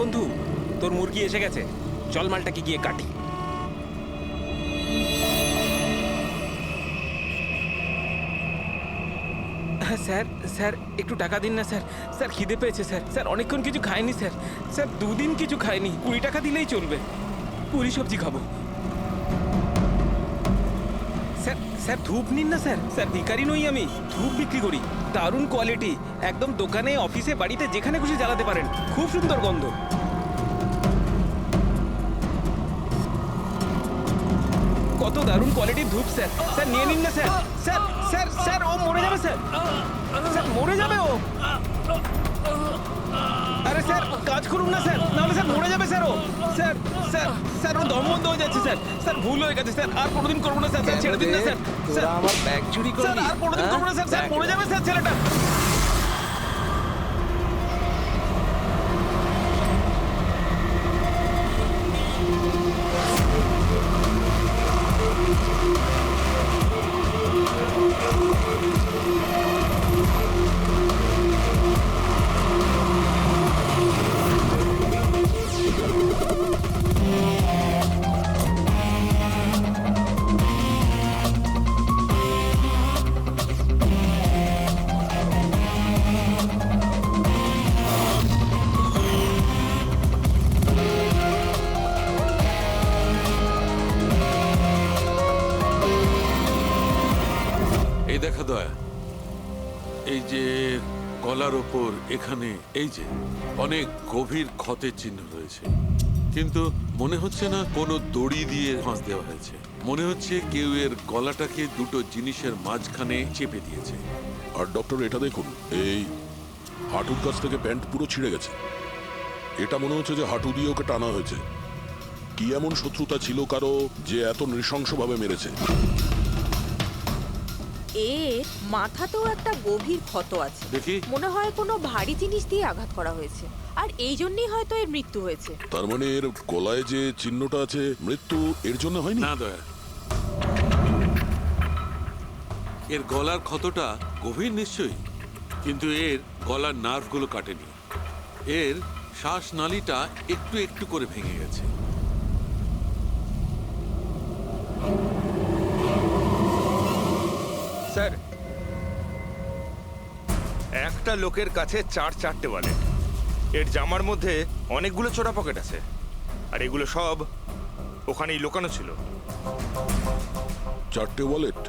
বন্ধু, তোর মুরগি এসে গেছে, চল মালটাকে গিয়ে কাটি। স্যার স্যার একটু টাকা দিন না স্যার। স্যার খিদে পেয়েছে স্যার। স্যার অনেকক্ষণ কিছু খাইনি স্যার। স্যার 2 দিন কিছু খাইনি, 20 টাকা দিলেই চলবে। পুরি সবজি খাবো। স্যার স্যার ধূপ নিন না স্যার। স্যার ভিখারি নই আমি, ধূপ বিক্রি করি, দারুণ কোয়ালিটি, একদম দোকানে, অফিসে, বাড়িতে যেখানে খুশি জ্বালাতে পারেন, খুব সুন্দর গন্ধ। কত দারুণ কোয়ালিটির ধূপ স্যার। স্যার নিয়ে নিন না স্যার। স্যার স্যার স্যার ও মরে যাবে স্যার। স্যার মরে যাবে ও। আরে স্যার কাজ করুন না স্যার, নাহলে স্যার মরে যাবে স্যার ও। স্যার স্যার স্যার ও দম বন্ধ হয়ে যাচ্ছে স্যার। স্যার ভুল হয়ে গেছে স্যার, আর কোনোদিন করবো না স্যার। স্যার ছেড়ে দিন না স্যার। তোরা আমার ব্যাগ চুরি স্যার করলি? আর কোনোদিন করবো না স্যার। স্যার মরে যাবে স্যার ছেলেটা। এই দেখা দয়া, এই যে গলার ওপর এখানে এই যে অনেক গভীর ক্ষতের চিহ্ন রয়েছে, কিন্তু মনে হচ্ছে না কোনো দড়ি দিয়ে ফাঁস দেওয়া হয়েছে। মনে হচ্ছে কেউ এর গলাটাকে দুটো জিনিসের মাঝখানে চেপে দিয়েছে। আর ডক্টর এটা দেখুন, এই হাঁটুর কাছ থেকে প্যান্ট পুরো ছিঁড়ে গেছে। এটা মনে হচ্ছে যে হাঁটু দিয়ে ওকে টানা হয়েছে। কি এমন শত্রুতা ছিল কারো যে এত নৃশংসভাবে মেরেছে? এর মাথাতেও একটা গভীর ক্ষত আছে। দেখি। মনে হয় কোনো ভারী জিনিস দিয়ে আঘাত করা হয়েছে, আর এই জন্যই হয়তো এর মৃত্যু হয়েছে। তার মানে এর গলায় যে চিহ্নটা আছে, মৃত্যু এর জন্য হয়নি? না দয়া, এর গলার ক্ষতটা গভীর নিশ্চয়ই, কিন্তু এর গলার নার্ভগুলো কাটেনি। এর শ্বাসনালীটা একটু একটু করে ভেঙে গেছে। স্যার, একটা লোকের কাছে 4-4টে ওয়ালেট। এর জামার মধ্যে অনেকগুলো চোরা পকেট আছে, আর এগুলো সব ওখানেই লুকানো ছিল। 4টে ওয়ালেট?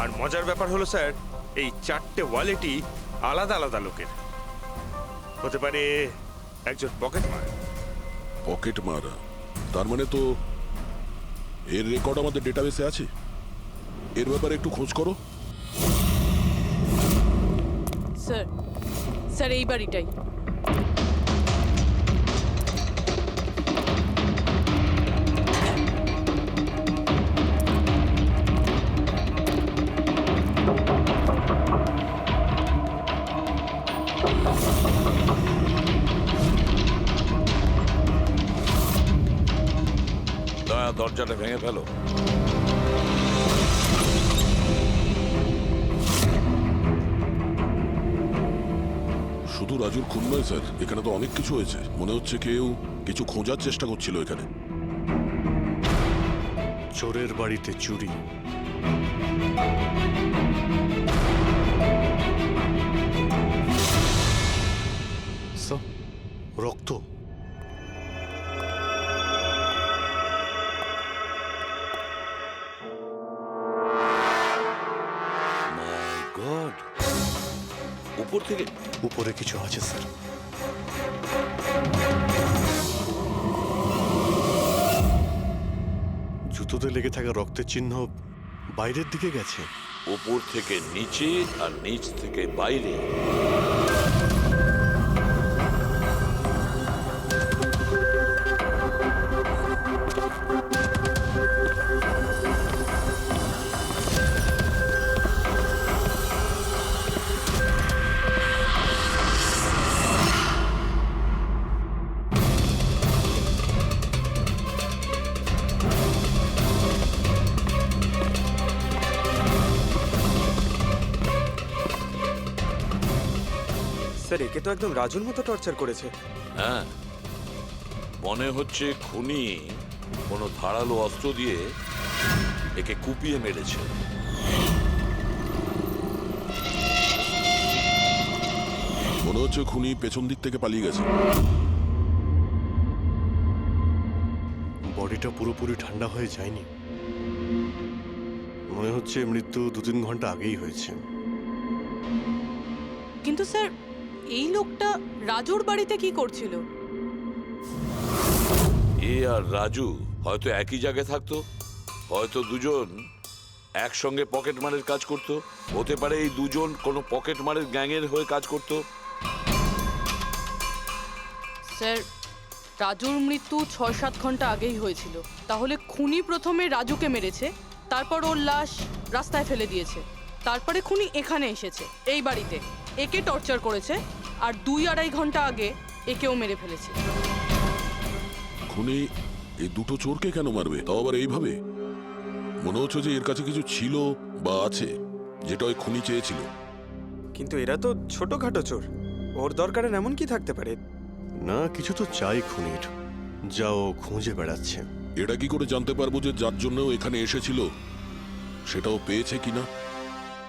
আর মজার ব্যাপার হলো স্যার, এই 4টে ওয়ালেটই আলাদা আলাদা লোকের। হতে পারে একজন পকেট মার। পকেট মারা? তার মানে তো এর রেকর্ড আমাদের ডেটাবেসে আছে। এর ব্যাপারে একটু খোঁজ করো। স্যার স্যার এই বাড়িটাই। দয়া, দরজাটা ভেঙে ফেলো। শুধু রাজুর খুন নয় স্যার, এখানে তো অনেক কিছু হয়েছে। মনে হচ্ছে কেউ কিছু খোঁজার চেষ্টা করছিল এখানে। চোরের বাড়িতে চুরি, রক্ত। মাই গড, উপর থেকে উপরে কিছু আছে স্যার। জুতোতে লেগে থাকা রক্তের চিহ্ন বাইরের দিকে গেছে। উপর থেকে নিচে আর নিচ থেকে বাইরে। স্যার, একে তো একদম রাজুর মতো টর্চার করেছে। হ্যাঁ, মনে হচ্ছে খুনি কোনো ধারালো অস্ত্র দিয়ে একে কুপিয়ে মেরেছে। মনে হচ্ছে খুনি পেছন দিক থেকে পালিয়ে গেছে। বডিটা পুরোপুরি ঠান্ডা হয়ে যায়নি। মনে হচ্ছে মৃত্যু 2-3 ঘন্টা আগেই হয়েছে। কিন্তু স্যার, এই লোকটা রাজুর বাড়িতে কি করছিল? এ আর রাজু হয়তো একই জায়গায় থাকতো, হয়তো দুজন একসঙ্গে পকেট মারের কাজ করত, হতে পারে এই দুজন কোনো পকেট মারের গ্যাংয়ের হয়ে কাজ করত। স্যার, রাজুর মৃত্যু 6-7 ঘন্টা আগেই হয়েছিল। তাহলে খুনি প্রথমে রাজুকে মেরেছে, তারপর ওর লাশ রাস্তায় ফেলে দিয়েছে, তারপরে খুনি এখানে এসেছে এই বাড়িতে, একে টর্চার করেছে, আর 2-2.5 ঘন্টা আগে একেও মেরে ফেলেছে। খুনি এই দুটো চোরকে কেন মারবে, তাও আবার এইভাবে? মনে হচ্ছে যে এর কাছে কিছু ছিল বা আছে, যেটা ওই খুনি চেয়েছিল। কিন্তু এরা তো ছোটখাটো চোর, ওর দরকারে এমন কি থাকতে পারে? না, কিছু তো চাই খুনির, যা ও খুঁজে বেড়াচ্ছে। এটা কি করে জানতে পারবো যে যার জন্য ও এখানে এসেছিল সেটাও পেয়েছে কিনা?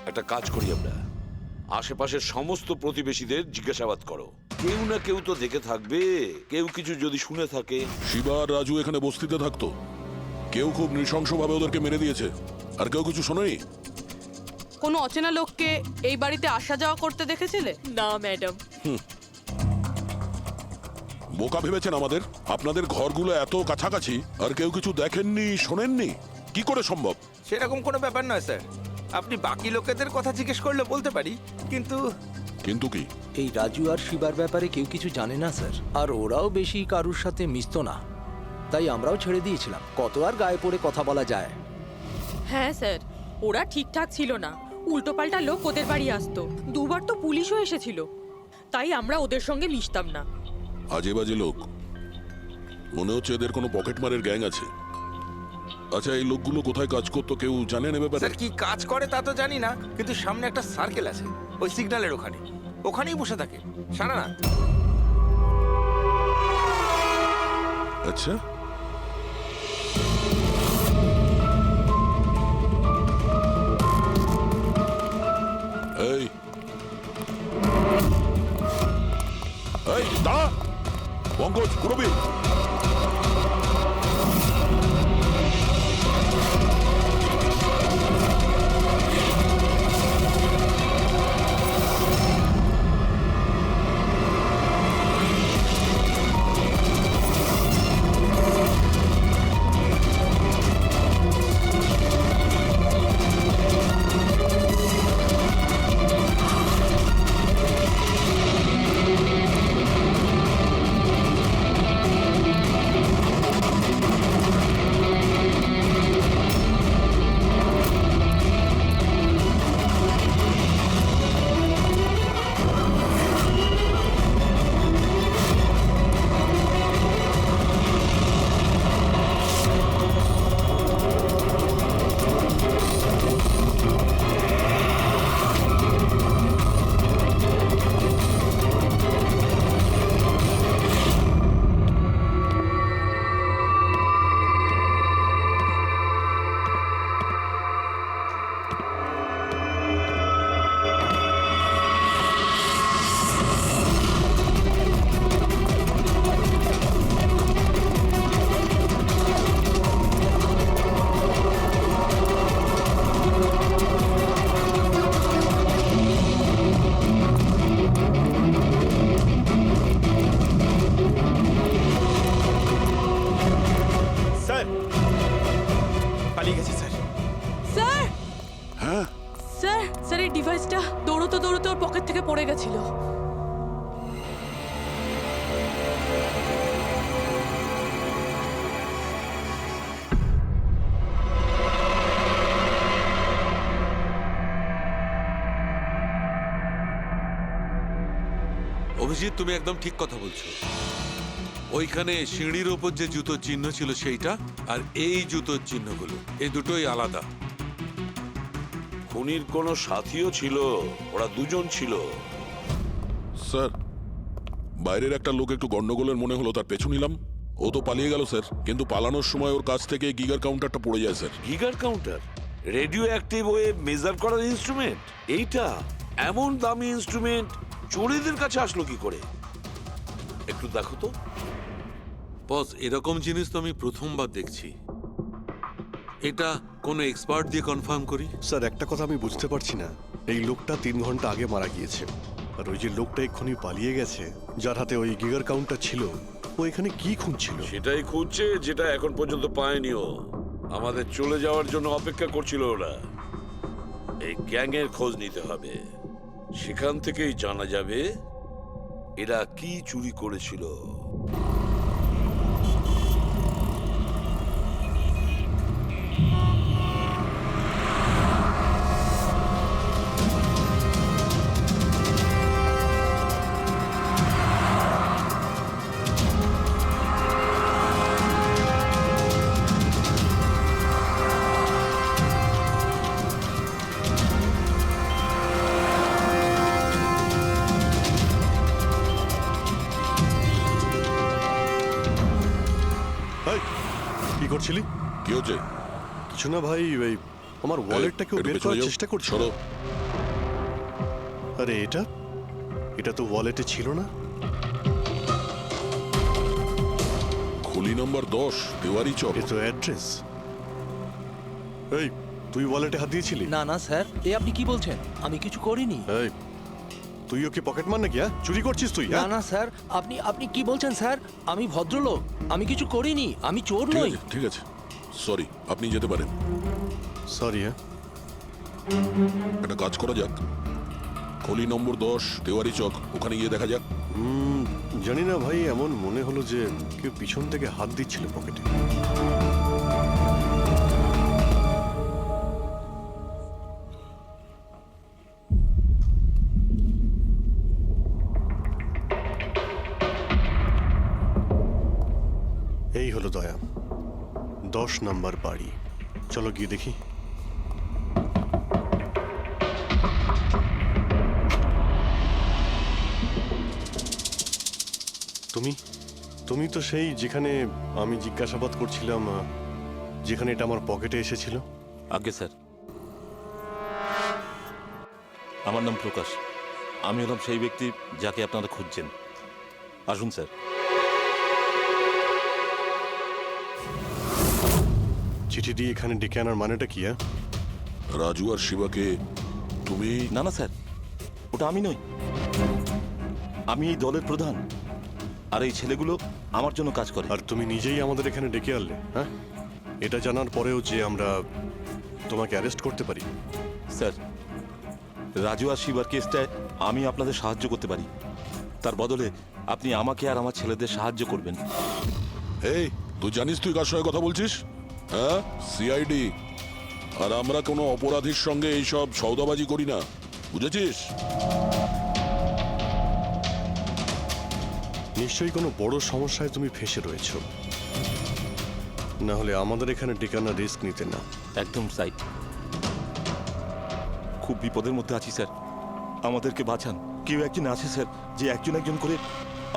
একটা কাজ করি আমরা, আশেপাশের সমস্ত প্রতিবেশীদের জিজ্ঞাসাবাদ করো, কেউ না কেউ তো দেখে থাকবে, কেউ কিছু যদি শুনে থাকে। শিবা আর রাজু এখানে বস্তিতে থাকতো, কেউ খুব নৃশংসভাবে ওদেরকে মেরে দিয়েছে, আর কেউ কিছু শোনেনি। কোনো অচেনা লোককে এই বাড়িতে আসা যাওয়া করতে দেখেছিলে? না ম্যাডাম। বোকা ভেবেছেন আমাদের? আপনাদের ঘরগুলো এত কাছাকাছি আর কেউ কিছু দেখেননি, শোনেননি? কি করে সম্ভব? সেরকম কোনো ব্যাপার নয় স্যার, আপনি বাকি লোকেদের কথা জিজ্ঞেস করলে বলতে পারি, কিন্তু কিন্তু কি? এই রাজু আর শিবার ব্যাপারে কেউ কিছু জানে না স্যার, আর ওরাও বেশি কারুর সাথে মিশতো না, তাই আমরাও ছেড়ে দিয়েছিলাম। কত আর গায়ে পড়ে কথা বলা যায়? হ্যাঁ স্যার, ওরা ঠিকঠাক ছিল না, উল্টোপাল্টা লোক ওদের বাড়ি আসতো, 2বার তো পুলিশও এসেছিল, তাই আমরা ওদের সঙ্গে মিশতাম না। আজে বাজে লোক, মনে হচ্ছে এদের কোনো পকেট মারের গ্যাং আছে। আচ্ছা, এই লোকগুলো কোথায় কাজ করতো কেউ জানেন এ ব্যাপারে? স্যার কি কাজ করে তা তো জানি না, কিন্তু সামনে একটা সার্কেল আছে, ওই সিগন্যালের ওখানে, ওখানেই বসে থাকে সারা রাত। আচ্ছা, এই এই দাঁড়া, পঙ্কজ, পুরবী, স্যার পালিয়ে গেছে স্যার। স্যার, হ্যাঁ, স্যার, স্যার, এই ডিভাইসটা দৌড়তে দৌড়তে ওর পকেট থেকে পড়ে গেছিল। অভিজিৎ, তুমি একদম ঠিক কথা বলছো। ওইখানে সিঁড়ির ওপর যে জুতোর চিহ্ন ছিল সেইটা, আর এই জুতোর চিহ্নগুলো, এই দুটোই আলাদা। খুনির কোনো সাথীও ছিল, ওরা দুজন ছিল। স্যার, বাইরের একটা লোক একটু গন্ডগোলের মনে হলো, তার পেছু নিলাম, ও তো পালিয়ে গেল স্যার, কিন্তু পালানোর সময় ওর কাছ থেকে গিগার কাউন্টারটা পড়ে যায় sir. Geiger counter, radioactive way measure করার ইনস্ট্রুমেন্ট, এইটা এমন দামি ইনস্ট্রুমেন্ট চোরেদের কাছে আসলো কি করে? একটু দেখো তো। বস, এরকম জিনিস তো আমি প্রথমবার দেখছি। এটা কোনো এক্সপার্ট দিয়ে কনফার্ম করি। স্যার একটা কথা আমি বুঝতে পারছি না, এই লোকটা 3 ঘন্টা আগে মারা গিয়েছে, আর ওই যে লোকটা এক্ষুনি পালিয়ে গেছে যার হাতে ওই গিগার কাউন্টার ছিল, ও এখানে কি খুঁজছিল? সেটাই খুঁজছে যেটা এখন পর্যন্ত পায়নি ও। আমাদের চলে যাওয়ার জন্য অপেক্ষা করছিল ওরা। এই গ্যাংয়ের খোঁজ নিতে হবে, সেখান থেকেই জানা যাবে এরা কি চুরি করেছিল। এই, কি করছিলি? কি হচ্ছে? কিছু না ভাই, এই আমার ওয়ালেটটাকে একটু বের পেছনে করার যাও। চেষ্টা করছিল। সরো। আরে এটা এটা তো ওয়ালেটে ছিল না। খুলি নম্বর 10, তেওয়ারি চক। এ তো অ্যাড্রেস। এই, তুই ওয়ালেটে হাত দিয়েছিলি? না না স্যার, এ আপনি কি বলছেন? আমি কিছু করিনি। এই, তুই ওকে পকেট মার নাকি? চুরি করছিস তুই? না না স্যার, আপনি আপনি কি বলছেন স্যার? আমি ভদ্রলোক, আমি কিছু করিনি, আমি চোর ঠিক নই। আছে, ঠিক আছে, সরি, আপনি যেতে পারেন। সরি। একটা কাজ করা যাক, খলি নম্বর 10, তেওয়ারি চক, ওখানে গিয়ে দেখা যাক। জানি না ভাই, এমন মনে হলো যে কেউ পিছন থেকে হাত দিচ্ছিল পকেটে। এই হলো দয়া, 10 নাম্বার বাড়ি। চলো গিয়ে দেখি। তুমি তুমি তো সেই যেখানে আমি জিজ্ঞাসাবাদ করছিলাম, যেখানে এটা আমার পকেটে এসেছিল। আগে স্যার, আমার নাম প্রকাশ। আমি হলাম সেই ব্যক্তি যাকে আপনারা খুঁজছেন। আসুন স্যার। চিঠি দিয়ে এখানে ডেকে আনার মানেটা কি? রাজু আর শিবাকে তুমি? না না স্যার, ওটা আমি নই। আমি এই দলের প্রধান, আর এই ছেলেগুলো আমার জন্য কাজ করে। আর তুমি নিজেই আমাদের এখানে ডেকে আনলে? হ্যাঁ, এটা জানার পরেও যে আমরা তোমাকে অ্যারেস্ট করতে পারি? স্যার, রাজু আর শিবার কেসটায় আমি আপনাদের সাহায্য করতে পারি। তার বদলে আপনি আমাকে আর আমার ছেলেদের সাহায্য করবেন। এই, তুই জানিস তুই কার সঙ্গে কথা বলছিস? হ্যাঁ, সিআইডি। আর আমরা কোনো অপরাধীর সঙ্গে এইসব সৌদাবাজি করি না, বুঝেছিস? নিশ্চয়ই কোনো বড় সমস্যায় তুমি ফেঁসে রয়েছো, না হলে আমাদের এখানে ডেকে আনার রিস্ক নিতে না। একদম সাইড। খুব বিপদের মধ্যে আছি স্যার, আমাদেরকে বাঁচান। কেউ একজন আছে স্যার, যে একজন একজন করে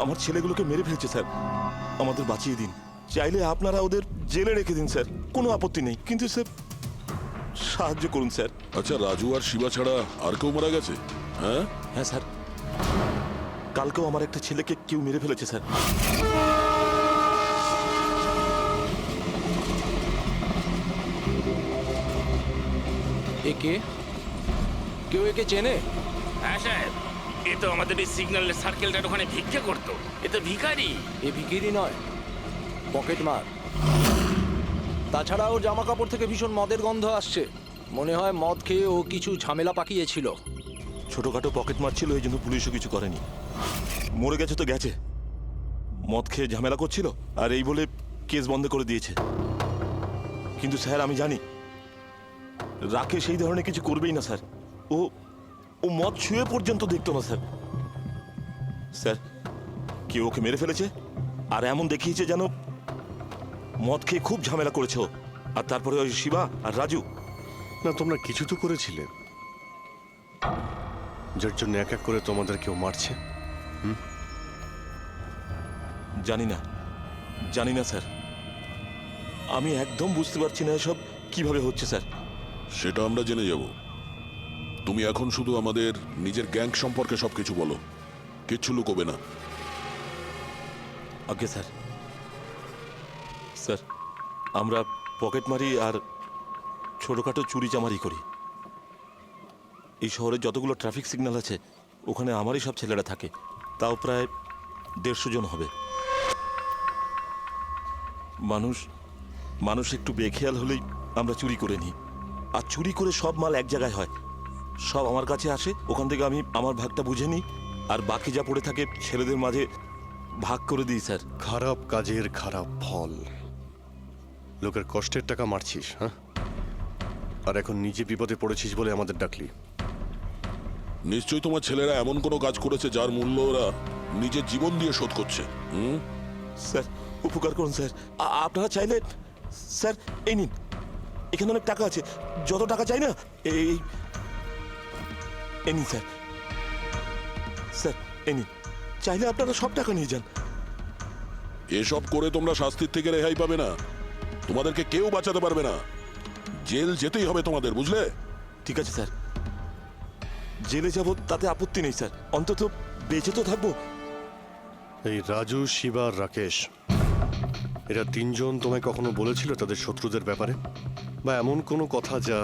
আমার ছেলেগুলোকে মেরে ফেলছে স্যার। আমাদের বাঁচিয়ে দিন। চাইলে আপনারা ওদের জেলে রেখে দিন স্যার, কোনো আপত্তি নেই, কিন্তু স্যার সাহায্য করুন স্যার। আচ্ছা, রাজু আর শিবা ছাড়া আর কেউ মারা গেছে? হ্যাঁ হ্যাঁ স্যার, কালকেও আমার একটা ছেলেকে কেউ মেরে ফেলেছে স্যার। একে কেউ একে চেনে? হ্যাঁ সাহেব, এ তো আমাদের এই সিগন্যালের সার্কেলটার ওখানে ভিক্ষে করতো। এ তো ভিখারি। এ ভিখিরি নয়, পকেট মার। তাছাড়া ওর জামা কাপড় থেকে ভীষণ মদের গন্ধ আসছে। মনে হয় মদ খেয়ে ও কিছু ঝামেলা পাকিয়েছিল। ছোটখাটো পকেট মারছিল, এই জন্য পুলিশও কিছু করেনি। মরে গেছে তো গেছে, মদ খেয়ে ঝামেলা করছিল আর এই বলে কেস বন্ধ করে দিয়েছে। কিন্তু স্যার আমি জানি রাকেশ এই ধরনের কিছু করবেই না স্যার। ও ও মদ ছুঁয়ে পর্যন্ত দেখতো না স্যার। স্যার, কেউ ওকে মেরে ফেলেছে আর এমন দেখিয়েছে যেন মদ খেয়ে খুব ঝামেলা করেছে ও। আর তারপরে ওই শিবা আর রাজু। না, তোমরা কিছু তো করেছিলে, যার জন্য এক এক করে তোমাদের কেউ মারছে। জানি না, জানি না স্যার, আমি একদম বুঝতে পারছি না এসব কিভাবে হচ্ছে স্যার। সেটা আমরা জেনে যাব। তুমি এখন শুধু আমাদের নিজের গ্যাং সম্পর্কে সবকিছু বলো, কিচ্ছু লুকোবে না। আগে স্যার, স্যার আমরা পকেটমারি আর ছোটোখাটো চুরি চামারি করি। এই শহরে যতগুলো ট্রাফিক সিগন্যাল আছে ওখানে আমারই সব ছেলেরা থাকে, তাও প্রায় 150 জন হবে। মানুষ একটু বেখেয়াল হলেই আমরা চুরি করে নিই, আর চুরি করে সব মাল এক জায়গায় হয়, সব আমার কাছে আসে, ওখান থেকে আমি আমার ভাগটা বুঝে নিই, আর বাকি যা পড়ে থাকে ছেলেদের মাঝে ভাগ করে দিই স্যার। খারাপ কাজের খারাপ ফল। লোকের কষ্টের টাকা মারছিস, হ্যাঁ? আর এখন নিজে বিপদে পড়েছিস বলে আমাদের ডাকলি। নিশ্চয়ই তোমার ছেলেরা এমন কোনো কাজ করেছে যার মূল্য ওরা নিজের জীবন দিয়ে শোধ করছে। স্যার উপকার করুন স্যার, আপনারা চাইলে স্যার এই নিন, এখানে অনেক টাকা আছে, যত টাকা চাই না এই নিন স্যার। স্যার এই নিন, চাইলে আপনারা সব টাকা নিয়ে যান। এসব করে তোমরা শাস্তির থেকে রেহাই পাবে না, তোমাদেরকে কেউ বাঁচাতে পারবে না। জেল যেতেই হবে তোমাদের, বুঝলে? ঠিক আছে স্যার, জেলে যাব তাতে আপত্তি নেই স্যার, অন্তত বেঁচে তো থাকবো। এই রাজু, শিবা, রাকেশ, এরা তিনজন তোমায় কখনো বলেছিল তাদের শত্রুদের ব্যাপারে, বা এমন কোনো কথা যা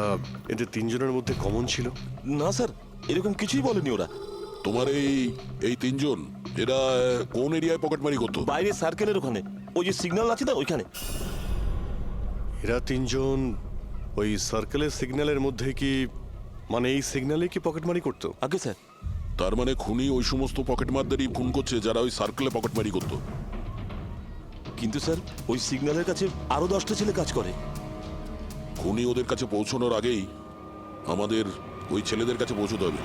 এদের তিনজনের মধ্যে কমন ছিল? না স্যার, এরকম কিছুই বলেনি ওরা। তোমার এই তিনজন এরা কোন এরিয়ায় পকেটমারি করতো? বাইরে সার্কেলের ওখানে, ওই যে সিগন্যাল আছে না ওইখানে। এরা তিনজন ওই সার্কেলের সিগন্যালের মধ্যে কি, মানে এই সিগন্যালে কি পকেটমারি করতো? আগে স্যার। তার মানে খুনি ওই সমস্ত পকেটমারদেরই খুন করছে যারা ওই সার্কেলে পকেটমারি করতো। কিন্তু স্যার ওই সিগন্যালের কাছে আরো 10টা ছেলে কাজ করে। খুনি ওদের কাছে পৌঁছানোর আগেই আমাদের ওই ছেলেদের কাছে পৌঁছতে হবে।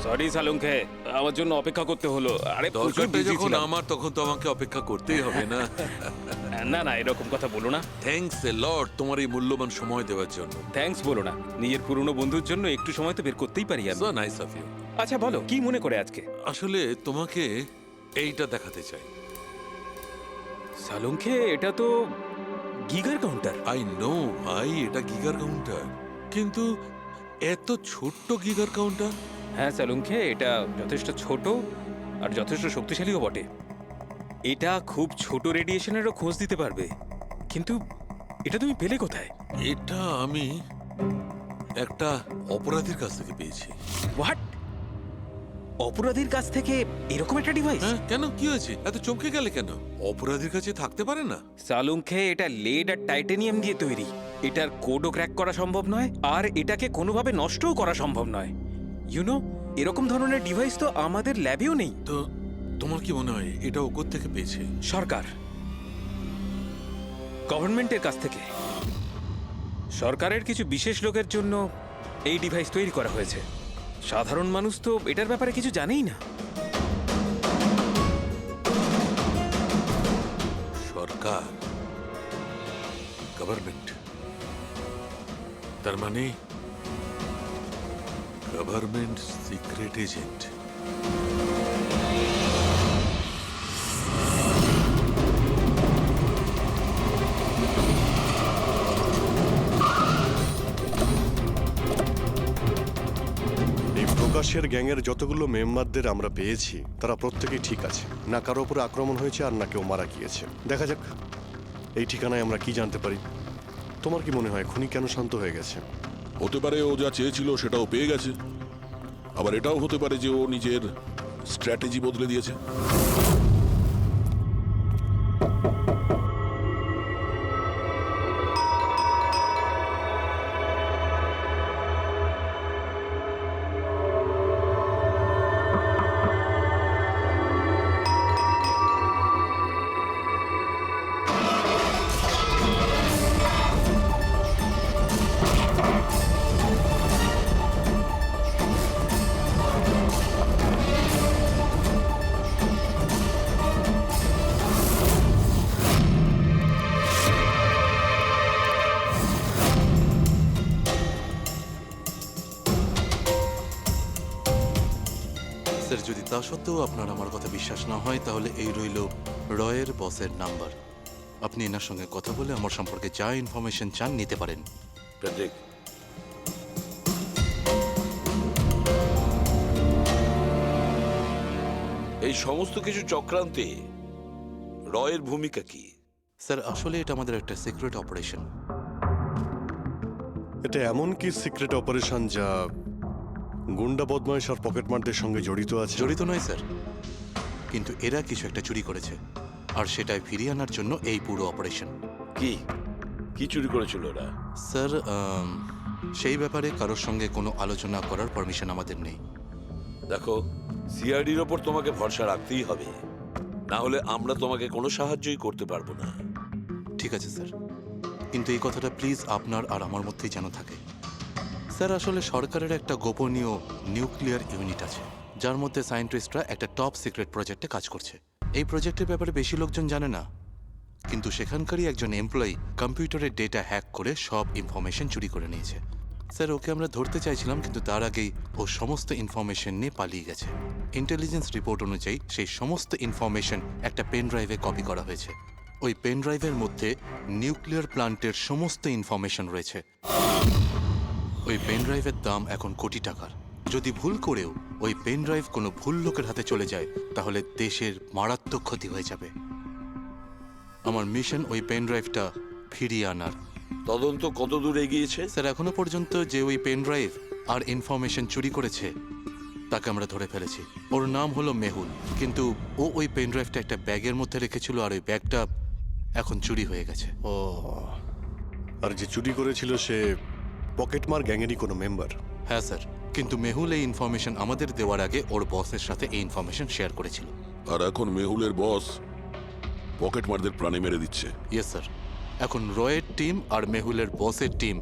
সরি সালুঙ্কে, আমার জন্য অপেক্ষা করতে হলো। আরে প্রচুর দরকারটা busy যখন ছিলাম। আমার, তখন তো আমাকে অপেক্ষা করতেই হবে না। না না, এরকম কথা বলো না। থ্যাঙ্কস এ লট তোমার এই মূল্যবান সময় দেওয়ার জন্য। থ্যাঙ্কস বলো না, নিজের পুরনো বন্ধুর জন্য একটু সময় তো বের করতেই পারি আমি। So nice of you. আচ্ছা বলো, কি মনে করে আজকে? আসলে তোমাকে এইটা দেখাতে চাই। সালুঙ্কে, এটা তো গিগার কাউন্টার। আই নো ভাই, এটা গিগার কাউন্টার, কিন্তু এত ছোট্ট গিগার কাউন্টার। হ্যাঁ সালুঙ্কে, এটা যথেষ্ট ছোট আর যথেষ্ট শক্তিশালীও বটে। এটা খুব ছোট রেডিয়েশনেরও খোঁজ দিতে পারবে। কিন্তু এটা তুমি পেলে কোথায়? এটা আমি একটা অপরাধীর কাছ থেকে পেয়েছি। হোয়াট? অপরাধীর কাছ থেকে এরকম একটা ডিভাইস? হ্যাঁ, কেন কি হয়েছে? এত চমকে গেলে কেন? অপরাধীর কাছে থাকতে পারে না? সালুঙ্কে, এটা লেড আর টাইটানিয়াম দিয়ে তৈরি। এটার কোডও ক্র্যাক করা সম্ভব নয়, আর এটাকে কোনোভাবে নষ্টও করা সম্ভব নয়। ইউনো, এরকম ধরনের ডিভাইস তো আমাদের ল্যাবেও নেই। তো তোমার কি মনে হয় এটা ও কোত্থেকে পেয়েছে? সরকার, গভর্নমেন্টের কাছ থেকে। সরকারের কিছু বিশেষ লোকের জন্য এই ডিভাইস তৈরি করা হয়েছে। সাধারণ মানুষ তো এটার ব্যাপারে কিছু জানেই না। সরকার, গভর্নমেন্ট, তার মানে গভর্নমেন্ট সিক্রেট এজেন্ট। এই প্রকাশের গ্যাংয়ের যতগুলো মেম্বারদের আমরা পেয়েছি তারা প্রত্যেকেই ঠিক আছে, না কারো উপরে আক্রমণ হয়েছে আর না কেউ মারা গিয়েছে। দেখা যাক এই ঠিকানায় আমরা কি জানতে পারি। তোমার কি মনে হয় খুনি কেন শান্ত হয়ে গেছে? হতে পারে ও যা চেয়েছিল সেটাও পেয়ে গেছে, আবার এটাও হতে পারে যে ও নিজের স্ট্র্যাটেজি বদলে দিয়েছে। তা সত্ত্বেও আপনার আমার কথা বিশ্বাস না হয় তাহলে এই রইল রয়ের বসের নাম্বার। আপনি এনার সঙ্গে কথা বলে আমার সম্পর্কে যা ইনফরমেশন চান নিতে পারেন। প্যাট্রিক, এই সমস্ত কিছু চক্রান্তে রয়ের ভূমিকা কি? স্যার আসলে এটা আমাদের একটা সিক্রেট অপারেশন। এটা এমন কি সিক্রেট অপারেশন যা গুন্ডা বদমাইশ আর পকেটমারদের সঙ্গে জড়িত আছে? জড়িত নয় স্যার, কিন্তু এরা কিছু একটা চুরি করেছে আর সেটাই ফিরিয়ে আনার জন্য এই পুরো অপারেশন। কি কি চুরি করেছিল ওরা? স্যার সেই ব্যাপারে কারোর সঙ্গে কোনো আলোচনা করার পারমিশন আমাদের নেই। দেখো, সিআইডির ওপর তোমাকে ভরসা রাখতেই হবে, না হলে আমরা তোমাকে কোনো সাহায্যই করতে পারবো না। ঠিক আছে স্যার, কিন্তু এই কথাটা প্লিজ আপনার আর আমার মধ্যেই যেন থাকে। স্যার আসলে সরকারের একটা গোপনীয় নিউক্লিয়ার ইউনিট আছে যার মধ্যে সায়েন্টিস্টরা একটা টপ সিক্রেট প্রজেক্টে কাজ করছে। এই প্রজেক্টের ব্যাপারে বেশি লোকজন জানে না, কিন্তু সেখানকারই একজন এমপ্লয়ি কম্পিউটারের ডেটা হ্যাক করে সব ইনফরমেশন চুরি করে নিয়েছে। স্যার ওকে আমরা ধরতে চাইছিলাম, কিন্তু তার আগেই ও সমস্ত ইনফরমেশন নিয়ে পালিয়ে গেছে। ইন্টেলিজেন্স রিপোর্ট অনুযায়ী সেই সমস্ত ইনফরমেশন একটা পেন ড্রাইভে কপি করা হয়েছে। ওই পেন ড্রাইভের মধ্যে নিউক্লিয়ার প্ল্যান্টের সমস্ত ইনফরমেশন রয়েছে। ওই পেন ড্রাইভের দাম এখন কোটি টাকার। যদি ভুল করেও ওই পেন ড্রাইভ কোনো ভুল লোকের হাতে চলে যায় তাহলে দেশের মারাত্মক ক্ষতি হয়ে যাবে। আমার মিশন ওই পেন ড্রাইভটা ফিরিয়ে আনার। তদন্ত কত দূর এগিয়েছে? স্যার এখনো পর্যন্ত যে ওই পেন ড্রাইভ আর ইনফরমেশন চুরি করেছে তাকে আমরা ধরে ফেলেছি। ওর নাম হলো মেহুল, কিন্তু ও ওই পেন ড্রাইভটা একটা ব্যাগের মধ্যে রেখেছিল আর ওই ব্যাগটা এখন চুরি হয়ে গেছে। ও, আর যে চুরি করেছিল সে পকেটমার গ্যাংয়েরই কোনো মেম্বার? হ্যাঁ স্যার, কিন্তু মেহুল এই ইনফরমেশন আমাদের দেওয়ার আগে ওর বসের সাথে এই ইনফরমেশন শেয়ার করেছিল। আর এখন মেহুলের বস পকেটমারদের প্রাণে মেরে দিচ্ছে। ইয়েস স্যার, এখন রয়ের টিম আর মেহুলের বসের টিম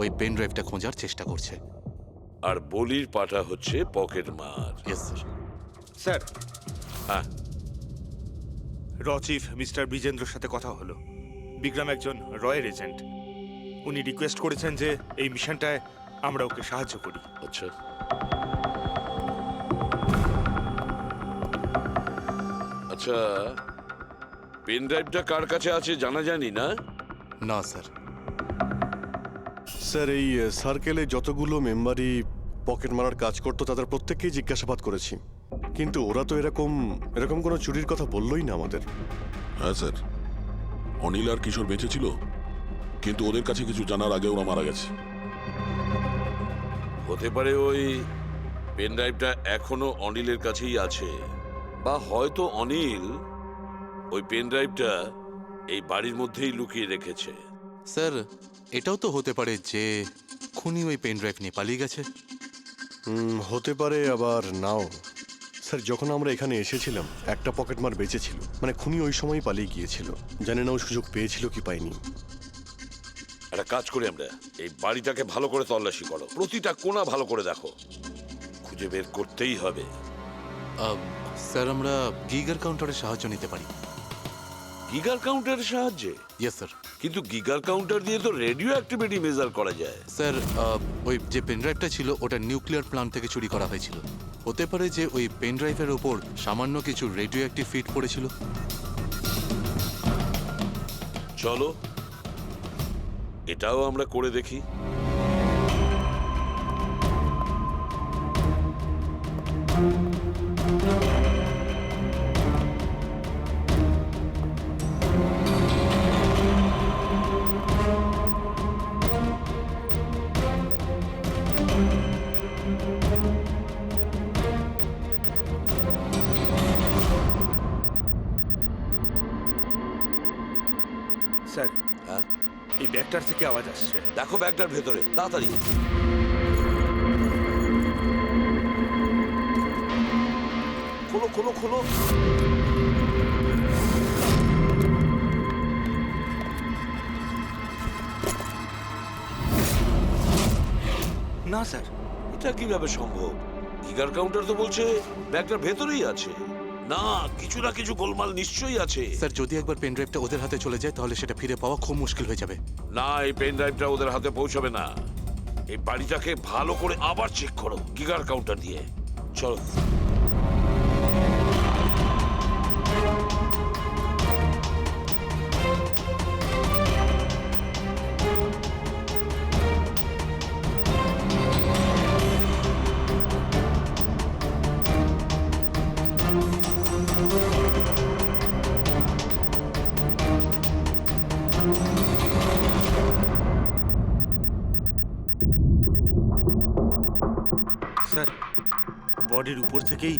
ওই পেন ড্রাইভটা খোঁজার চেষ্টা করছে। আর বলির পাটা হচ্ছে পকেটমার। Yes sir. স্যার, হ্যাঁ, র চিফ মিস্টার বিজেন্দ্রর সাথে কথা হলো। বিক্রম একজন রয়ের এজেন্ট। উনি রিকোয়েস্ট করেছেন যে এই মিশনটায় আমরা ওকে সাহায্য করি। আচ্ছা। আচ্ছা, পেন ড্রাইভটা কার কাছে আছে জানা জানি না? না স্যার। স্যার এই সার্কেলে যতগুলো মেম্বারই পকেট মারার কাজ করতো তাদের প্রত্যেককেই জিজ্ঞাসাবাদ করেছি, কিন্তু ওরা তো এরকম কোনো চুরির কথা বললোই না আমাদের। হ্যাঁ স্যার, অনিল আর কিশোর বেঁচে ছিল, কিন্তু ওদের কাছে কিছু জানার আগে ওরা মারা গেছে। হতে পারে ওই পেন ড্রাইভটা এখনো অনিলের কাছেই আছে, বা হয়তো অনিল ওই পেন ড্রাইভটা এই বাড়ির মধ্যেই লুকিয়ে রেখেছে। স্যার এটাও তো হতে পারে যে খুনি ওই পেন ড্রাইভ নিয়ে পালিয়ে গেছে। হতে পারে, আবার নাও। স্যার যখন আমরা এখানে এসেছিলাম একটা পকেটমার বেঁচে ছিল, মানে খুনি ওই সময় পালিয়ে গিয়েছিল। জানি না ও সুযোগ পেয়েছিল কি পায়নি। একটা কাজ করি আমরা, এই বাড়িটাকে ভালো করে তল্লাশি করো, প্রতিটা কোণা ভালো করে দেখো, খুঁজে বের করতেই হবে। স্যার আমরা গিগার কাউন্টারের সাহায্য নিতে পারি। গিগার কাউন্টারের সাহায্যে? Yes sir. কিন্তু গিগার কাউন্টার দিয়ে তো রেডিও অ্যাক্টিভিটি মেজার করা যায়। স্যার ওই যে পেন ড্রাইভটা ছিল ওটা নিউক্লিয়ার প্ল্যান্ট থেকে চুরি করা হয়েছিল। হতে পারে যে ওই পেন ড্রাইভের ওপর সামান্য কিছু রেডিও অ্যাক্টিভ ফিট পড়েছিল। চলো এটাও আমরা করে দেখি। স্যার, এই ব্যাগটার থেকে আওয়াজ আসছে। দেখো ব্যাগটার ভেতরে, তাড়াতাড়ি। খোলো খোলো খোলো। না স্যার, এটা কিভাবে সম্ভব? গিগার কাউন্টার তো বলছে ব্যাগটার ভেতরেই আছে। না, কিছু না কিছু গোলমাল নিশ্চয়ই আছে। স্যার যদি একবার পেন ড্রাইভটা ওদের হাতে চলে যায় তাহলে সেটা ফিরে পাওয়া খুব মুশকিল হয়ে যাবে। না, এই পেন ড্রাইভটা ওদের হাতে পৌঁছাবে না। এই বাড়িটাকে ভালো করে আবার চেক করো গিগার কাউন্টার দিয়ে। চলো। স্যার, বডির উপর থেকেই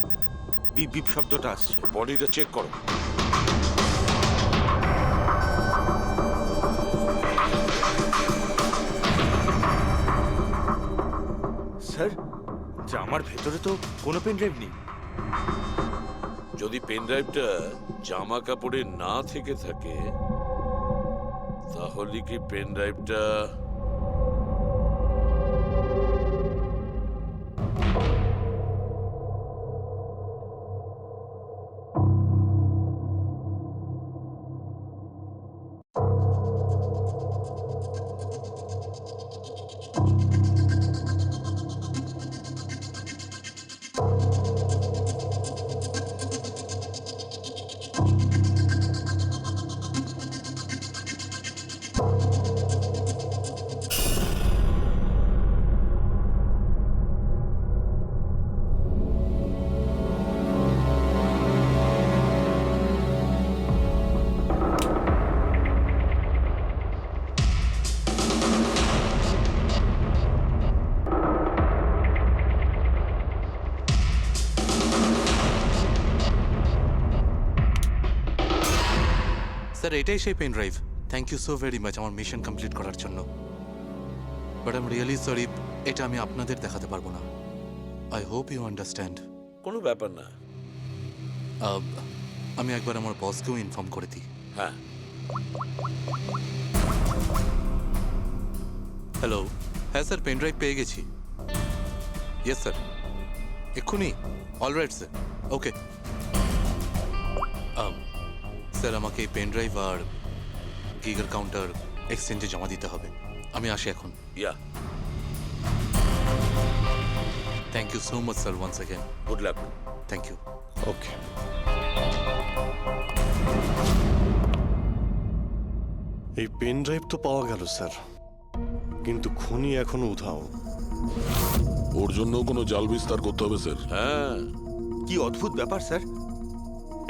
বিপ বিপ শব্দটা আসছে। বডিটা চেক করো। স্যার, জামার ভেতরে তো কোনো পেন ড্রাইভ নেই। যদি পেন ড্রাইভটা জামা কাপড়ে না থেকে থাকে তাহলে কি পেন ড্রাইভটা স্যার এটাই সেই pen drive. Thank you so very much আমার মিশন কমপ্লিট করার জন্য। But I am really sorry, এটা আমি আপনাদের দেখাতে পারবো না। I hope you understand. কোনো ব্যাপার না। আমি একবার আমার বসকেও ইনফর্ম করে দিই। হ্যাঁ, হ্যালো, হ্যাঁ স্যার, পেন ড্রাইভ পেয়ে গেছি। ইয়েস স্যার, এক্ষুনি। Alright sir, okay. স্যার আমাকে পেন ড্রাইভ আর গিগার কাউন্টার এক্সচেঞ্জে জমা দিতে হবে। আমি আসি এখন। Yeah, thank you so much sir once again. Good luck. Thank you. Okay. এই পেন ড্রাইভ তো পাওয়া গেল স্যার, কিন্তু খুনি এখনো উধাও। ওর জন্য কোনো জাল বিস্তার করতে হবে স্যার। হ্যাঁ, কি অদ্ভুত ব্যাপার স্যার,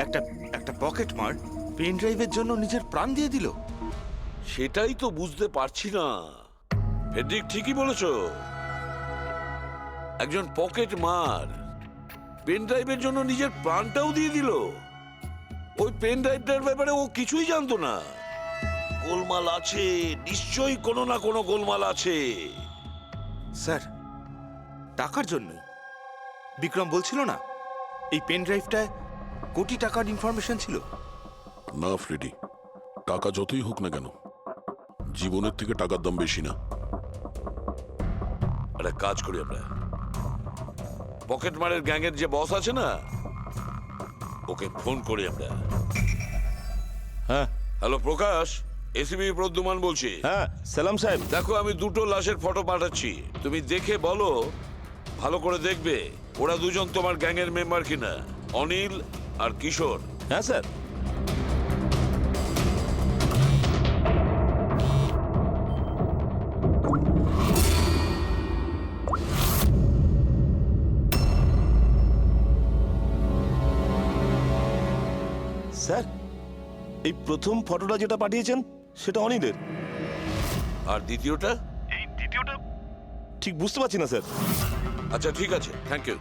একটা একটা পকেট মার পেন ড্রাইভের জন্য নিজের প্রাণ দিয়ে দিল। সেটাই তো বুঝতে পারছি না। ফেডরিক ঠিকই বলেছ, একজন পকেট মার পেন ড্রাইভের জন্য নিজের প্রাণটাও দিয়ে দিল। ওই পেন ড্রাইভটার ব্যাপারে ও কিছুই জানতো না। গোলমাল আছে, নিশ্চয়ই কোনো না কোনো গোলমাল আছে। স্যার, টাকার জন্য বিক্রম বলছিল না এই পেন ড্রাইভটায় কোটি টাকার ইনফরমেশন ছিল। না ফ্রেডি, টাকা যতই হোক না কেন, জীবনের থেকে টাকার দাম বেশি না। একটা কাজ করি আমরা, পকেট মারের গ্যাংয়ের যে বস আছে না, ওকে ফোন করি আমরা। হ্যাঁ হ্যালো প্রকাশ, এসিবি প্রদ্যুমান বলছি। হ্যাঁ সালাম সাহেব। দেখো, আমি দুটো লাশের ফটো পাঠাচ্ছি, তুমি দেখে বলো, ভালো করে দেখবে ওরা দুজন তোমার গ্যাংয়ের মেম্বার কিনা, অনিল আর কিশোর। হ্যাঁ স্যার। স্যার, এই প্রথম ফটোটা যেটা পাঠিয়েছেন সেটা অনিলের। আর দ্বিতীয়টা? এই দ্বিতীয়টা ঠিক বুঝতে পারছি না স্যার। আচ্ছা ঠিক আছে, থ্যাংক ইউ।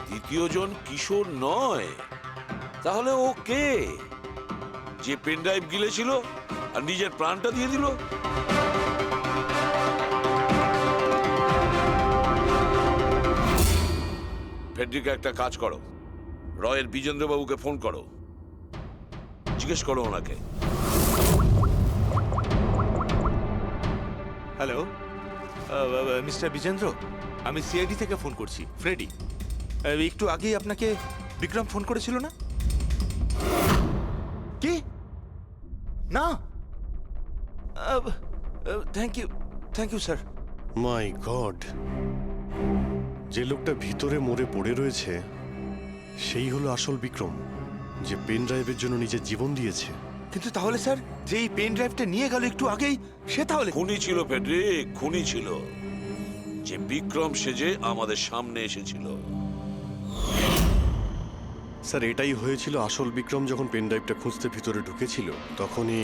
দ্বিতীয় জন কিশোর নয়, তাহলে ও কে? যে পেন ড্রাইভ গিলেছিল আর নিজের প্রাণটা দিয়ে দিল? ফেডরিকা, একটা কাজ করো, রয়ের বিজেন্দ্রবাবুকে ফোন করো, জিজ্ঞেস করো ওনাকে। হ্যালো মিস্টার বিজেন্দ্র, আমি সিআইডি থেকে ফোন করছি, ফ্রেডি। একটু আগেই আপনাকে বিক্রম ফোন করেছিল না? কি না? Thank you sir. My God, যে লোকটা ভিতরে মরে পড়ে রয়েছে সেই হলো আসল বিক্রম, যে পেন ড্রাইভের জন্য নিজের জীবন দিয়েছে। কিন্তু তাহলে স্যার, যে এই পেন ড্রাইভটা নিয়ে গেল একটু আগেই, সে তাহলে খুনি ছিল ফেডরিক, খুনি ছিল, যে বিক্রম সেজে আমাদের সামনে এসেছিল। স্যার, এটাই হয়েছিল। আসল বিক্রম যখন পেন ড্রাইভটা খুঁজতে ভিতরে ঢুকেছিল, তখনই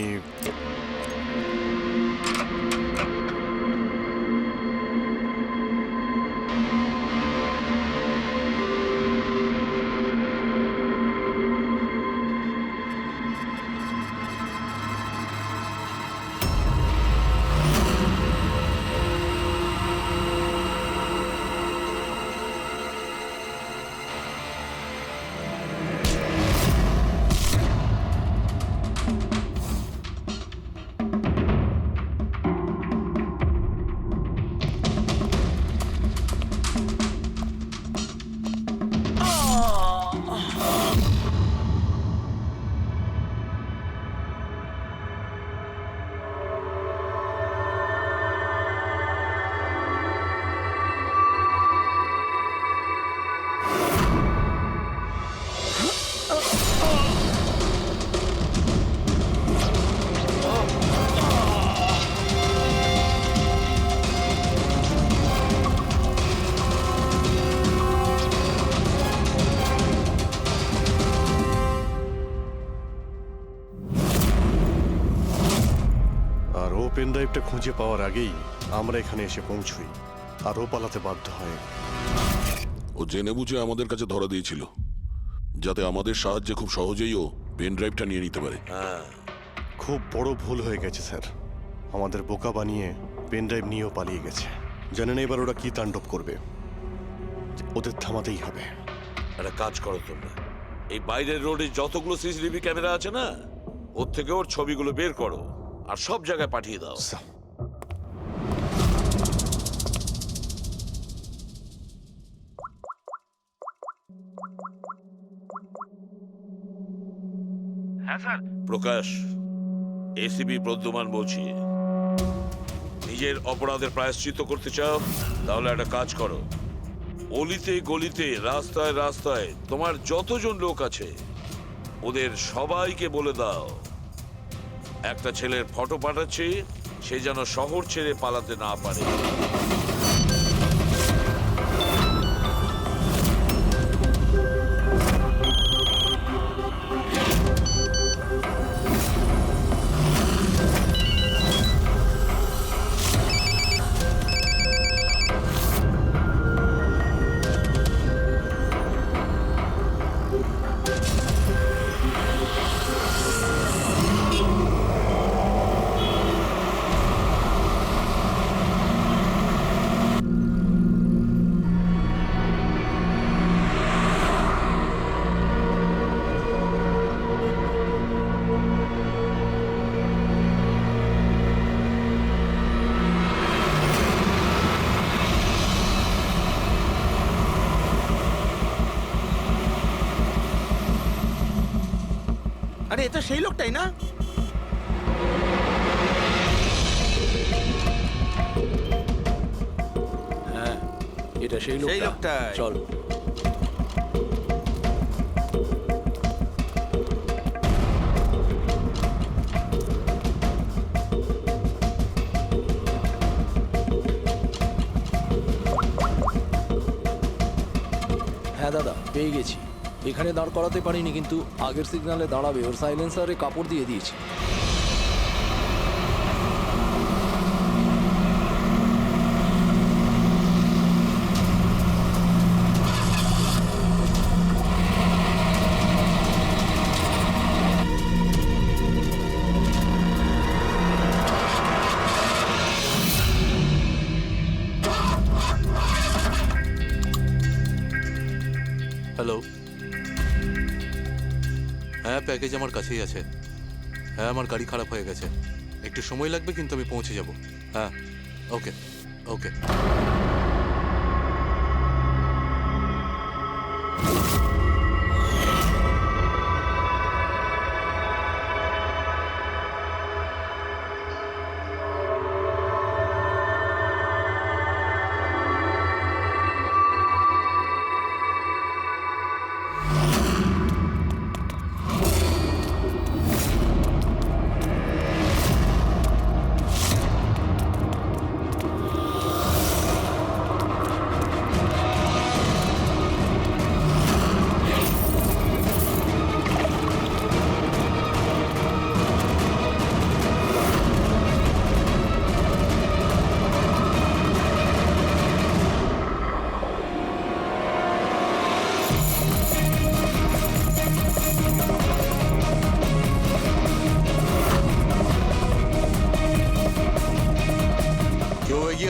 পেন ড্রাইভটা খুঁজে পাওয়ার আগেই আমরা এখানে এসে পৌঁছই, আর ও পালাতে বাধ্য হয়। ও জেনে বুঝে আমাদের কাছে ধরা দিয়েছিল, যাতে আমাদের সাহায্যে খুব সহজেই ও পেন ড্রাইভটা নিয়ে নিতে পারে। খুব বড় ভুল হয়ে গেছে স্যার। আমাদের বোকা বানিয়ে পেন ড্রাইভ নিয়েও পালিয়ে গেছে। জানেন এবার ওরা কি তাণ্ডব করবে। ওদের থামাতেই হবে। একটা কাজ করো তোমরা, এই বাইরের রোডে যতগুলো সিসিটিভি ক্যামেরা আছে না, ওর থেকে ওর ছবিগুলো বের করো আর সব জায়গায় পাঠিয়ে দাও। হ্যাঁ স্যার। প্রকাশ, এসিপি প্রদ্যুমান বলছি। নিজের অপরাধের প্রায়শ্চিত্ত করতে চাও? তাহলে একটা কাজ করো, অলিতে গলিতে রাস্তায় রাস্তায় তোমার যতজন লোক আছে ওদের সবাইকে বলে দাও একটা ছেলের ফটো পাঠাচ্ছি, সে যেন শহর ছেড়ে পালাতে না পারে। আরে এটা সেই লোকটাই না? হ্যাঁ, এটা সেই লোকটাই। চল। হ্যাঁ দাদা, পেয়ে গেছি। এখানে দাঁড় করাতে পারিনি, কিন্তু আগের সিগন্যালে দাঁড়াবে। ওর সাইলেন্সারে কাপড় দিয়ে দিয়েছি। হ্যালো, হ্যাঁ প্যাকেজ আমার কাছেই আছে। হ্যাঁ, আমার গাড়ি খারাপ হয়ে গেছে, একটু সময় লাগবে, কিন্তু আমি পৌঁছে যাব। হ্যাঁ, ওকে ওকে।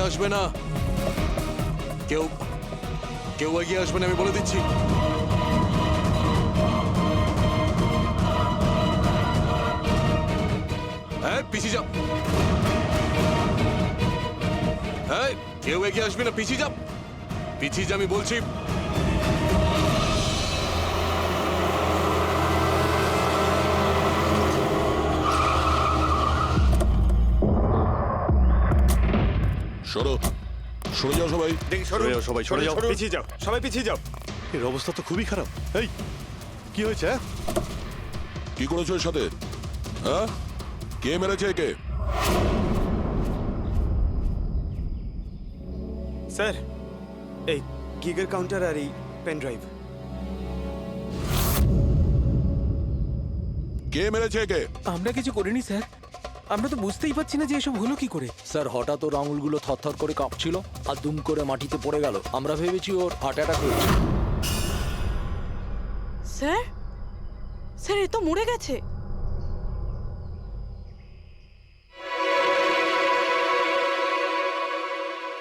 আসবে না, কেউ কেউ এগিয়ে আসবে না, আমি বলে দিচ্ছি। হ্যাঁ, পিছিয়ে যাও। হ্যাঁ, কেউ এগিয়ে আসবে না, পিছিয়ে যাও, পিছিয়ে যা, আমি বলছি। সরো, সরে যাও সবাই। দেখি সরে যাও সবাই, সরে যাও। পিছিয়ে যাও, সবাই পিছিয়ে যাও। এর অবস্থা তো খুবই খারাপ। এই কি হয়েছে? কি করেছো এর সাথে? হ্যাঁ, কে মেরেছে একে? স্যার, এই গিগার কাউন্টার আর এই পেন ড্রাইভ। কে মেরেছে একে? আমরা কিছু করিনি স্যার, আমরা তো বুঝতেই পারছি না যে এসব হলো কি করে। স্যার, হঠাৎ ওর আঙুলগুলো থরথর করে কাঁপছিল আর দুম করে মাটিতে পড়ে গেল। আমরা ভেবেছি ওর হার্ট অ্যাটাক হয়েছে। স্যার, স্যার এ তো মরে গেছে।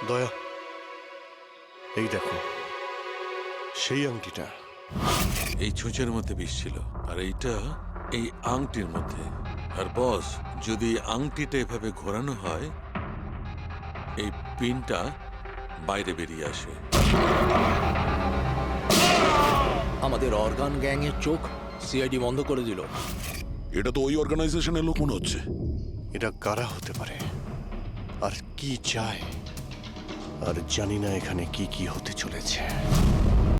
দয়া, এই দেখো সেই আংটিটা। এই ছুঁচের মধ্যে বিষ ছিল, আর এইটা এই আংটির মধ্যে। আর বস, যদি এই আংটিটা এভাবে ঘোরানো হয়, এই পিনটা বাইরে বেরিয়ে আসে। আমাদের অর্গান গ্যাংয়ের চোখ সিআইডি বন্ধ করে দিল। এটা তো ওই অর্গানাইজেশনের লোক মনে হচ্ছে। এটা কারা হতে পারে আর কি চায়? আর জানি না এখানে কি কি হতে চলেছে।